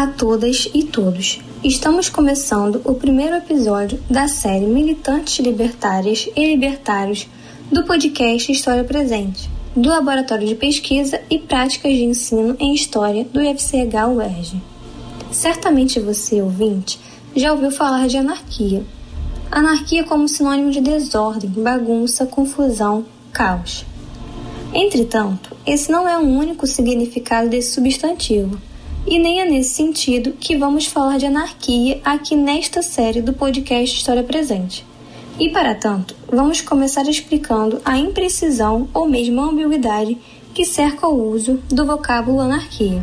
a todas e todos. Estamos começando o primeiro episódio da série Militantes Libertárias e Libertários do podcast História Presente, do Laboratório de Pesquisa e Práticas de Ensino em História do IFCH-UERJ. Certamente você, ouvinte, já ouviu falar de anarquia. Anarquia como sinônimo de desordem, bagunça, confusão, caos. Entretanto, esse não é o único significado desse substantivo, e nem é nesse sentido que vamos falar de anarquia aqui nesta série do podcast História Presente. E, para tanto, vamos começar explicando a imprecisão ou mesmo a ambiguidade que cerca o uso do vocábulo anarquia.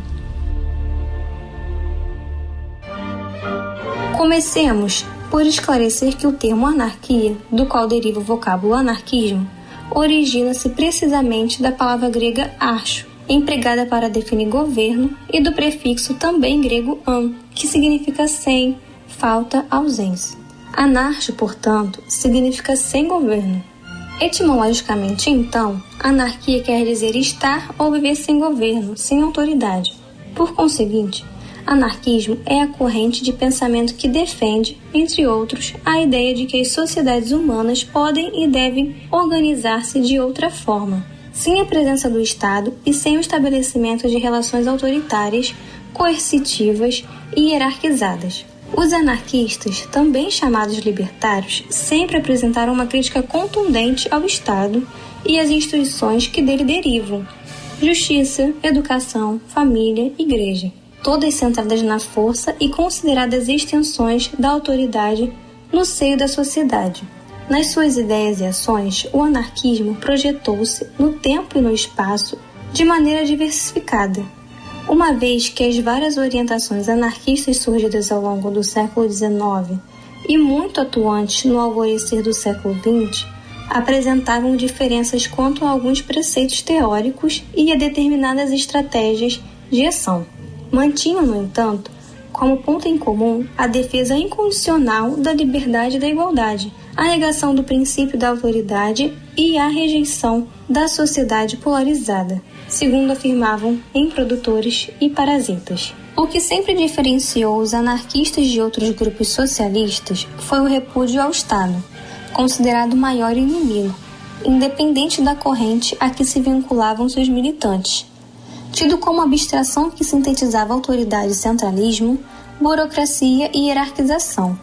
Comecemos por esclarecer que o termo anarquia, do qual deriva o vocábulo anarquismo, origina-se precisamente da palavra grega archo, empregada para definir governo, e do prefixo também grego an, que significa sem, falta, ausência. Anarcho, portanto, significa sem governo. Etimologicamente, então, anarquia quer dizer estar ou viver sem governo, sem autoridade. Por conseguinte, anarquismo é a corrente de pensamento que defende, entre outros, a ideia de que as sociedades humanas podem e devem organizar-se de outra forma, sem a presença do Estado e sem o estabelecimento de relações autoritárias, coercitivas e hierarquizadas. Os anarquistas, também chamados libertários, sempre apresentaram uma crítica contundente ao Estado e às instituições que dele derivam: justiça, educação, família, igreja, todas centradas na força e consideradas extensões da autoridade no seio da sociedade. Nas suas ideias e ações, o anarquismo projetou-se no tempo e no espaço de maneira diversificada, uma vez que as várias orientações anarquistas surgidas ao longo do século XIX e muito atuantes no alvorecer do século XX apresentavam diferenças quanto a alguns preceitos teóricos e a determinadas estratégias de ação. Mantinham, no entanto, como ponto em comum a defesa incondicional da liberdade e da igualdade, a negação do princípio da autoridade e a rejeição da sociedade polarizada, segundo afirmavam improdutores e parasitas. O que sempre diferenciou os anarquistas de outros grupos socialistas foi o repúdio ao Estado, considerado o maior inimigo, independente da corrente a que se vinculavam seus militantes, tido como abstração que sintetizava autoridade e centralismo, burocracia e hierarquização.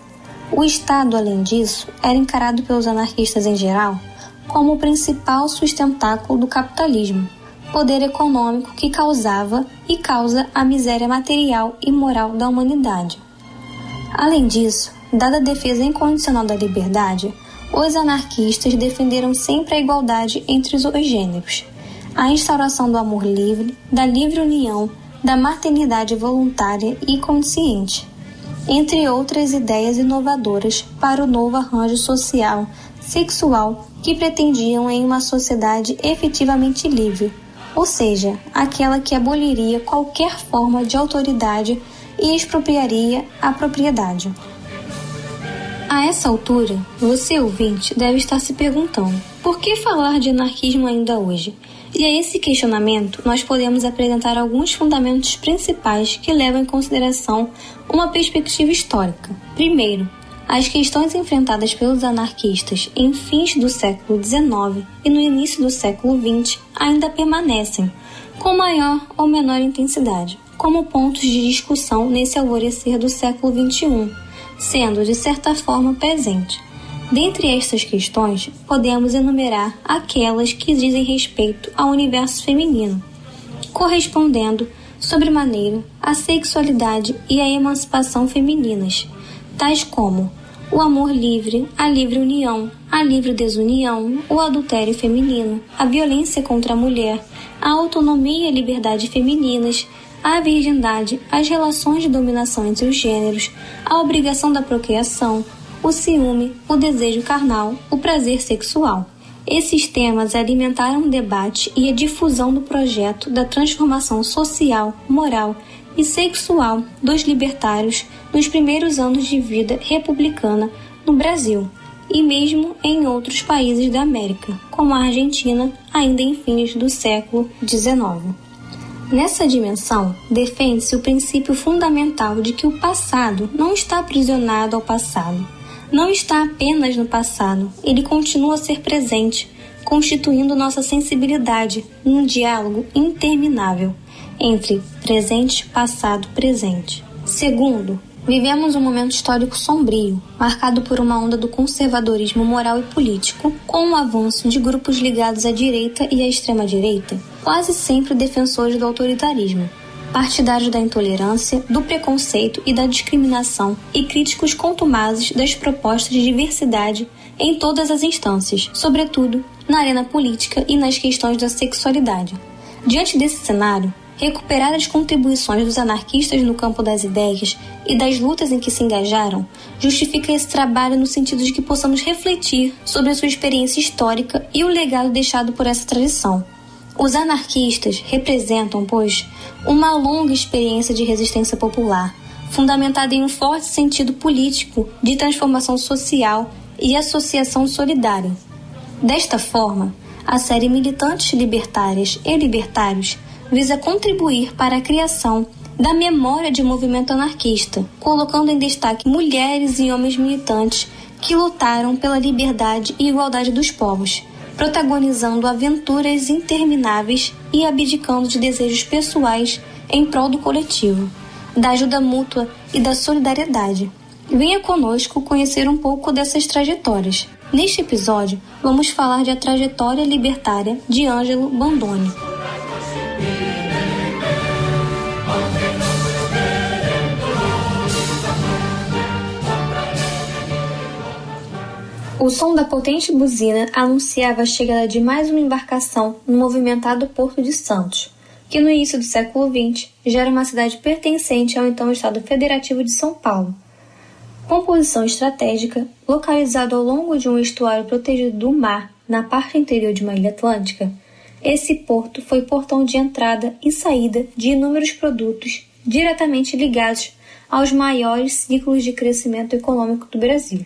O Estado, além disso, era encarado pelos anarquistas em geral como o principal sustentáculo do capitalismo, poder econômico que causava e causa a miséria material e moral da humanidade. Além disso, dada a defesa incondicional da liberdade, os anarquistas defenderam sempre a igualdade entre os gêneros, a instauração do amor livre, da livre união, da maternidade voluntária e consciente, entre outras ideias inovadoras para o novo arranjo social, sexual que pretendiam em uma sociedade efetivamente livre, ou seja, aquela que aboliria qualquer forma de autoridade e expropriaria a propriedade. A essa altura, você ouvinte deve estar se perguntando: por que falar de anarquismo ainda hoje? E a esse questionamento, nós podemos apresentar alguns fundamentos principais que levam em consideração uma perspectiva histórica. Primeiro, as questões enfrentadas pelos anarquistas em fins do século XIX e no início do século XX ainda permanecem, com maior ou menor intensidade, como pontos de discussão nesse alvorecer do século XXI, sendo, de certa forma, presente. Dentre estas questões, podemos enumerar aquelas que dizem respeito ao universo feminino, correspondendo, sobremaneira, à sexualidade e à emancipação femininas, tais como o amor livre, a livre união, a livre desunião, o adultério feminino, a violência contra a mulher, a autonomia e a liberdade femininas, a virgindade, as relações de dominação entre os gêneros, a obrigação da procriação, o ciúme, o desejo carnal, o prazer sexual. Esses temas alimentaram o debate e a difusão do projeto da transformação social, moral e sexual dos libertários nos primeiros anos de vida republicana no Brasil e mesmo em outros países da América, como a Argentina, ainda em fins do século XIX. Nessa dimensão, defende-se o princípio fundamental de que o passado não está aprisionado ao passado, não está apenas no passado, ele continua a ser presente, constituindo nossa sensibilidade num diálogo interminável entre presente, passado, presente. Segundo, vivemos um momento histórico sombrio, marcado por uma onda do conservadorismo moral e político, com o avanço de grupos ligados à direita e à extrema-direita, quase sempre defensores do autoritarismo, partidários da intolerância, do preconceito e da discriminação e críticos contumazes das propostas de diversidade em todas as instâncias, sobretudo na arena política e nas questões da sexualidade. Diante desse cenário, recuperar as contribuições dos anarquistas no campo das ideias e das lutas em que se engajaram justifica esse trabalho no sentido de que possamos refletir sobre a sua experiência histórica e o legado deixado por essa tradição. Os anarquistas representam, pois, uma longa experiência de resistência popular, fundamentada em um forte sentido político de transformação social e associação solidária. Desta forma, a série Militantes Libertárias e Libertários visa contribuir para a criação da memória de movimento anarquista, colocando em destaque mulheres e homens militantes que lutaram pela liberdade e igualdade dos povos, protagonizando aventuras intermináveis e abdicando de desejos pessoais em prol do coletivo, da ajuda mútua e da solidariedade. Venha conosco conhecer um pouco dessas trajetórias. Neste episódio, vamos falar de A Trajetória Libertária de Ângelo Bandoni. O som da potente buzina anunciava a chegada de mais uma embarcação no movimentado Porto de Santos, que no início do século XX já era uma cidade pertencente ao então Estado Federativo de São Paulo. Com posição estratégica, localizado ao longo de um estuário protegido do mar na parte interior de uma ilha atlântica, esse porto foi portão de entrada e saída de inúmeros produtos diretamente ligados aos maiores ciclos de crescimento econômico do Brasil.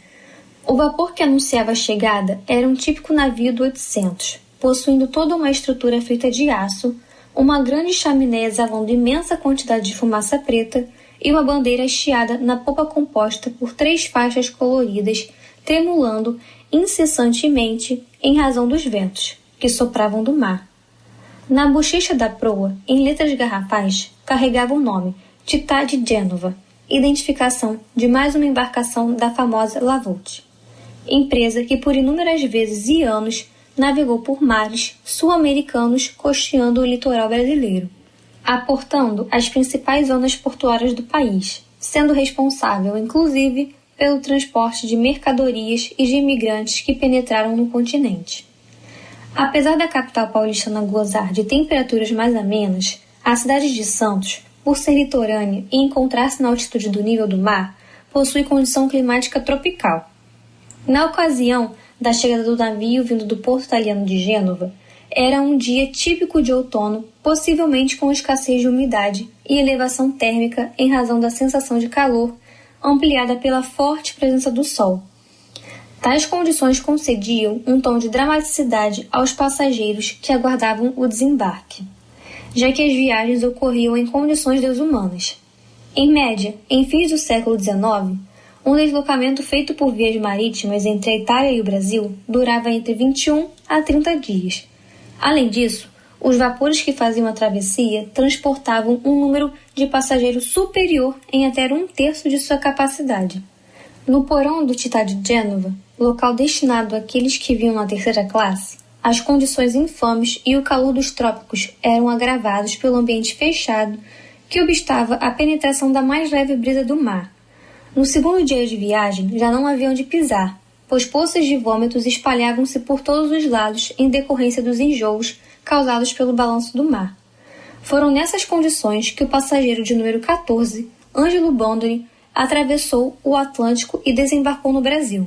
O vapor que anunciava a chegada era um típico navio do 800, possuindo toda uma estrutura feita de aço, uma grande chaminé exalando imensa quantidade de fumaça preta e uma bandeira hasteada na popa composta por 3 faixas coloridas, tremulando incessantemente em razão dos ventos, que sopravam do mar. Na bochecha da proa, em letras garrafais, carregava o nome Città di Genova, identificação de mais uma embarcação da famosa La Volte, empresa que por inúmeras vezes e anos navegou por mares sul-americanos costeando o litoral brasileiro, aportando as principais zonas portuárias do país, sendo responsável, inclusive, pelo transporte de mercadorias e de imigrantes que penetraram no continente. Apesar da capital paulistana gozar de temperaturas mais amenas, a cidade de Santos, por ser litorânea e encontrar-se na altitude do nível do mar, possui condição climática tropical. Na ocasião da chegada do navio vindo do porto italiano de Gênova, era um dia típico de outono, possivelmente com escassez de umidade e elevação térmica em razão da sensação de calor, ampliada pela forte presença do sol. Tais condições concediam um tom de dramaticidade aos passageiros que aguardavam o desembarque, já que as viagens ocorriam em condições desumanas. Em média, em fins do século XIX, um deslocamento feito por vias marítimas entre a Itália e o Brasil durava entre 21 a 30 dias. Além disso, os vapores que faziam a travessia transportavam um número de passageiros superior em até 1/3 de sua capacidade. No porão do Città di Genova, local destinado àqueles que vinham na terceira classe, as condições infames e o calor dos trópicos eram agravados pelo ambiente fechado que obstava a penetração da mais leve brisa do mar. No segundo dia de viagem, já não havia onde pisar, pois poças de vômitos espalhavam-se por todos os lados em decorrência dos enjoos causados pelo balanço do mar. Foram nessas condições que o passageiro de número 14, Ângelo Bandoni, atravessou o Atlântico e desembarcou no Brasil.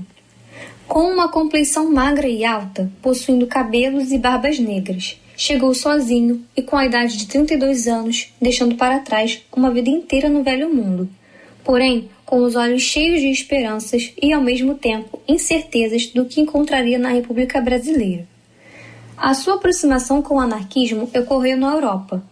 Com uma compleição magra e alta, possuindo cabelos e barbas negras, chegou sozinho e com a idade de 32 anos, deixando para trás uma vida inteira no velho mundo. Porém, com os olhos cheios de esperanças e, ao mesmo tempo, incertezas do que encontraria na República Brasileira. A sua aproximação com o anarquismo ocorreu na Europa,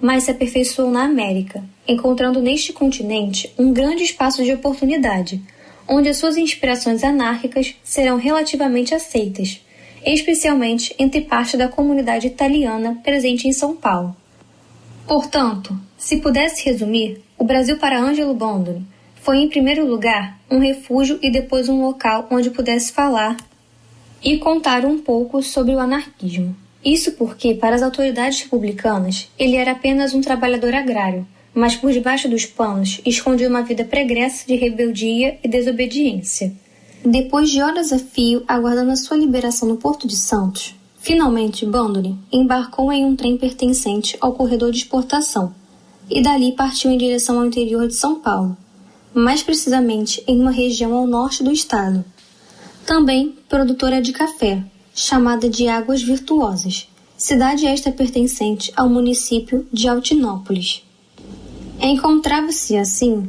mas se aperfeiçoou na América, encontrando neste continente um grande espaço de oportunidade, onde as suas inspirações anárquicas serão relativamente aceitas, especialmente entre parte da comunidade italiana presente em São Paulo. Portanto, se pudesse resumir, o Brasil para Ângelo Bandoni foi, em primeiro lugar, um refúgio e depois um local onde pudesse falar e contar um pouco sobre o anarquismo. Isso porque, para as autoridades republicanas, ele era apenas um trabalhador agrário, mas por debaixo dos panos escondia uma vida pregressa de rebeldia e desobediência. Depois de horas a fio aguardando a sua liberação no Porto de Santos, finalmente Bandoni embarcou em um trem pertencente ao corredor de exportação e dali partiu em direção ao interior de São Paulo, mais precisamente em uma região ao norte do estado, também produtora de café, chamada de Águas Virtuosas, cidade esta pertencente ao município de Altinópolis. Encontrava-se, assim,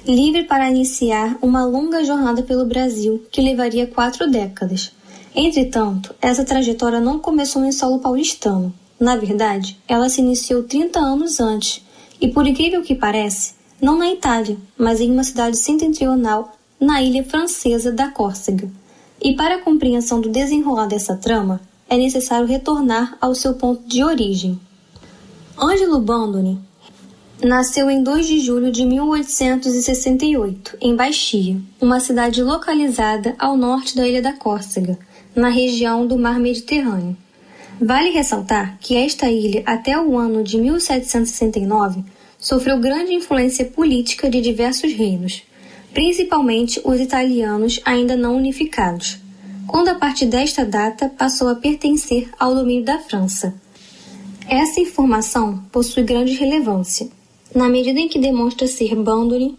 livre para iniciar uma longa jornada pelo Brasil que levaria 4 décadas. Entretanto, essa trajetória não começou em solo paulistano. Na verdade, ela se iniciou 30 anos antes, e por incrível que pareça, não na Itália, mas em uma cidade setentrional na ilha francesa da Córcega. E para a compreensão do desenrolar dessa trama, é necessário retornar ao seu ponto de origem. Ângelo Bandoni nasceu em 2 de julho de 1868, em Bastia, uma cidade localizada ao norte da ilha da Córcega, na região do Mar Mediterrâneo. Vale ressaltar que esta ilha, até o ano de 1769, sofreu grande influência política de diversos reinos, principalmente os italianos ainda não unificados, quando a partir desta data passou a pertencer ao domínio da França. Essa informação possui grande relevância, na medida em que demonstra ser Bandoni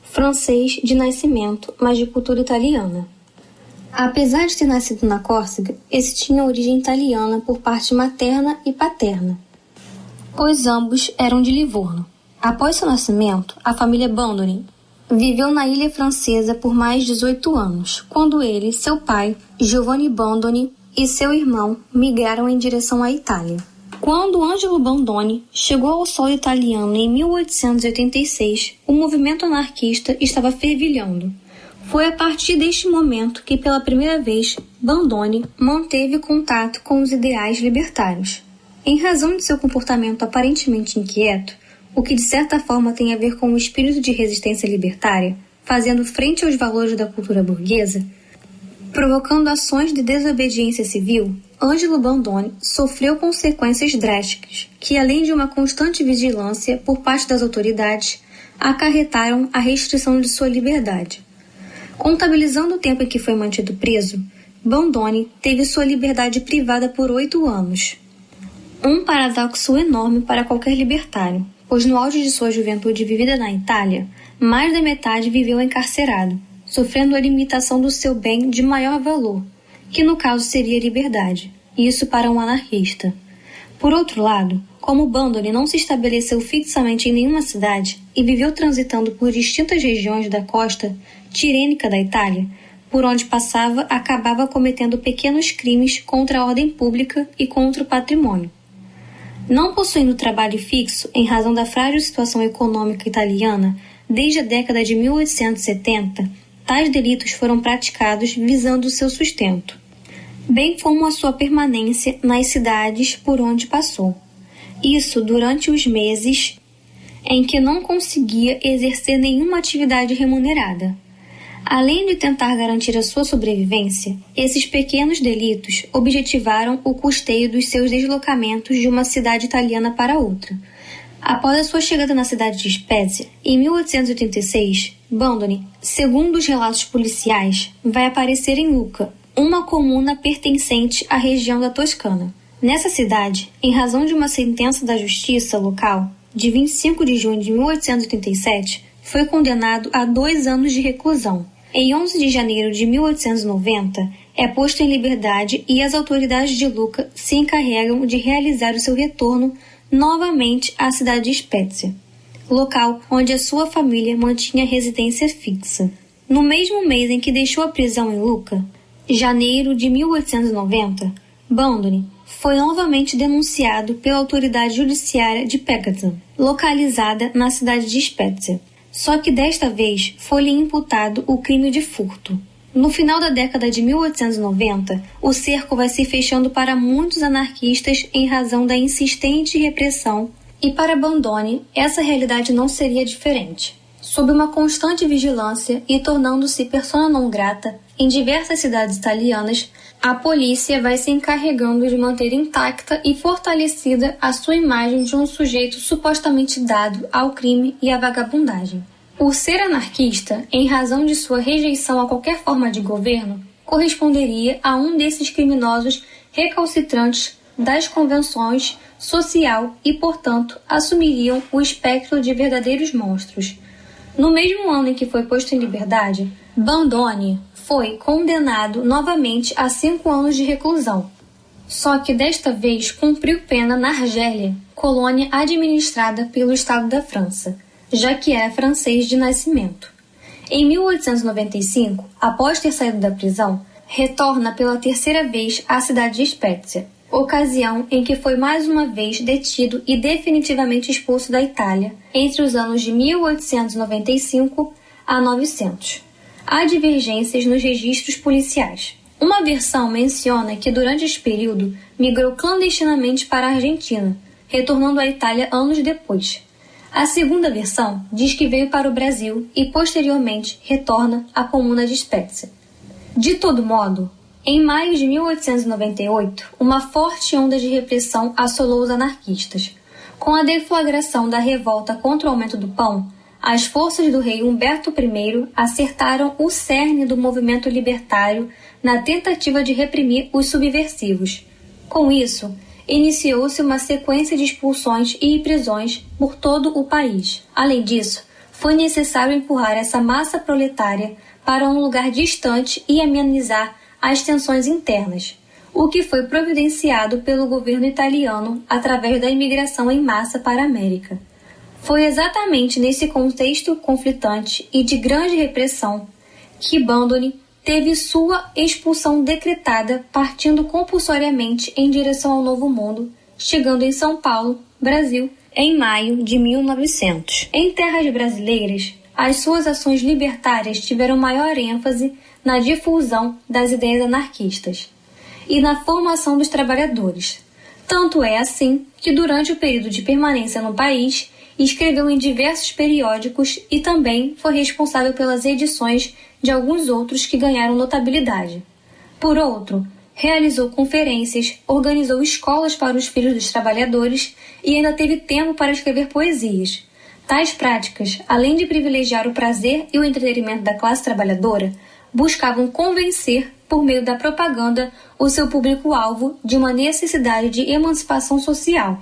francês de nascimento, mas de cultura italiana. Apesar de ter nascido na Córcega, esse tinha origem italiana por parte materna e paterna, pois ambos eram de Livorno. Após seu nascimento, a família Bandoni viveu na ilha francesa por mais de 18 anos, quando ele, seu pai, Giovanni Bandoni, e seu irmão migraram em direção à Itália. Quando Ângelo Bandoni chegou ao solo italiano em 1886, o movimento anarquista estava fervilhando. Foi a partir deste momento que, pela primeira vez, Bandoni manteve contato com os ideais libertários. Em razão de seu comportamento aparentemente inquieto, o que de certa forma tem a ver com o espírito de resistência libertária, fazendo frente aos valores da cultura burguesa, provocando ações de desobediência civil, Ângelo Bandoni sofreu consequências drásticas, que além de uma constante vigilância por parte das autoridades, acarretaram a restrição de sua liberdade. Contabilizando o tempo em que foi mantido preso, Bandoni teve sua liberdade privada por 8 anos. Um paradoxo enorme para qualquer libertário, pois no auge de sua juventude vivida na Itália, mais da metade viveu encarcerado, sofrendo a limitação do seu bem de maior valor, que no caso seria a liberdade, isso para um anarquista. Por outro lado, como Bandoni não se estabeleceu fixamente em nenhuma cidade e viveu transitando por distintas regiões da costa tirênica da Itália, por onde passava acabava cometendo pequenos crimes contra a ordem pública e contra o patrimônio. Não possuindo trabalho fixo em razão da frágil situação econômica italiana, desde a década de 1870, tais delitos foram praticados visando o seu sustento, bem como a sua permanência nas cidades por onde passou. Isso durante os meses em que não conseguia exercer nenhuma atividade remunerada. Além de tentar garantir a sua sobrevivência, esses pequenos delitos objetivaram o custeio dos seus deslocamentos de uma cidade italiana para outra. Após a sua chegada na cidade de Spezia, em 1886, Bandoni, segundo os relatos policiais, vai aparecer em Lucca, uma comuna pertencente à região da Toscana. Nessa cidade, em razão de uma sentença da justiça local, de 25 de junho de 1887, foi condenado a 2 anos de reclusão. Em 11 de janeiro de 1890, é posto em liberdade e as autoridades de Lucca se encarregam de realizar o seu retorno novamente à cidade de Spezia, local onde a sua família mantinha residência fixa. No mesmo mês em que deixou a prisão em Lucca, janeiro de 1890, Bandoni foi novamente denunciado pela autoridade judiciária de Pegasan, localizada na cidade de Spezia. Só que desta vez foi-lhe imputado o crime de furto. No final da década de 1890, o cerco vai se fechando para muitos anarquistas em razão da insistente repressão, e para Bandone, essa realidade não seria diferente. Sob uma constante vigilância e tornando-se persona non grata em diversas cidades italianas, a polícia vai se encarregando de manter intacta e fortalecida a sua imagem de um sujeito supostamente dado ao crime e à vagabundagem. Por ser anarquista, em razão de sua rejeição a qualquer forma de governo, corresponderia a um desses criminosos recalcitrantes das convenções social e, portanto, assumiriam o espectro de verdadeiros monstros. No mesmo ano em que foi posto em liberdade, Bandone foi condenado novamente a 5 anos de reclusão. Só que desta vez cumpriu pena na Argélia, colônia administrada pelo Estado da França, já que era francês de nascimento. Em 1895, após ter saído da prisão, retorna pela terceira vez à cidade de Spezia, ocasião em que foi mais uma vez detido e definitivamente expulso da Itália entre os anos de 1895 a 900. Há divergências nos registros policiais. Uma versão menciona que durante esse período migrou clandestinamente para a Argentina, retornando à Itália anos depois. A segunda versão diz que veio para o Brasil e posteriormente retorna à comuna de Spezia. De todo modo, em maio de 1898, uma forte onda de repressão assolou os anarquistas. Com a deflagração da revolta contra o aumento do pão, as forças do rei Humberto I acertaram o cerne do movimento libertário na tentativa de reprimir os subversivos. Com isso, iniciou-se uma sequência de expulsões e prisões por todo o país. Além disso, foi necessário empurrar essa massa proletária para um lugar distante e amenizar as tensões internas, o que foi providenciado pelo governo italiano através da imigração em massa para a América. Foi exatamente nesse contexto conflitante e de grande repressão que Bandone teve sua expulsão decretada, partindo compulsoriamente em direção ao Novo Mundo, chegando em São Paulo, Brasil, em maio de 1900. Em terras brasileiras, as suas ações libertárias tiveram maior ênfase na difusão das ideias anarquistas e na formação dos trabalhadores. Tanto é assim que, durante o período de permanência no país, escreveu em diversos periódicos e também foi responsável pelas edições de alguns outros que ganharam notabilidade. Por outro, realizou conferências, organizou escolas para os filhos dos trabalhadores e ainda teve tempo para escrever poesias. Tais práticas, além de privilegiar o prazer e o entretenimento da classe trabalhadora, buscavam convencer, por meio da propaganda, o seu público-alvo de uma necessidade de emancipação social.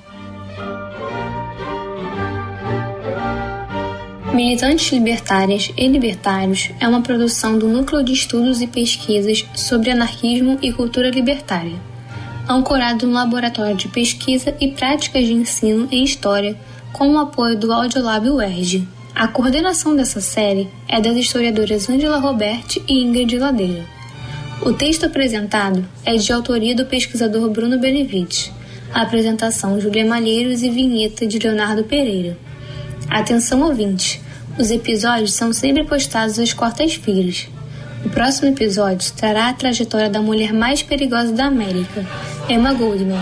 Militantes Libertárias e Libertários é uma produção do Núcleo de Estudos e Pesquisas sobre Anarquismo e Cultura Libertária, ancorado no Laboratório de Pesquisa e Práticas de Ensino em História, com o apoio do Audiolab UERJ. A coordenação dessa série é das historiadoras Ângela Roberti e Ingrid Ladeira. O texto apresentado é de autoria do pesquisador Bruno Benevides. A apresentação Júlia Malheiros e vinheta de Leonardo Pereira. Atenção ouvintes, os episódios são sempre postados às quartas-feiras. O próximo episódio trará a trajetória da mulher mais perigosa da América, Emma Goldman.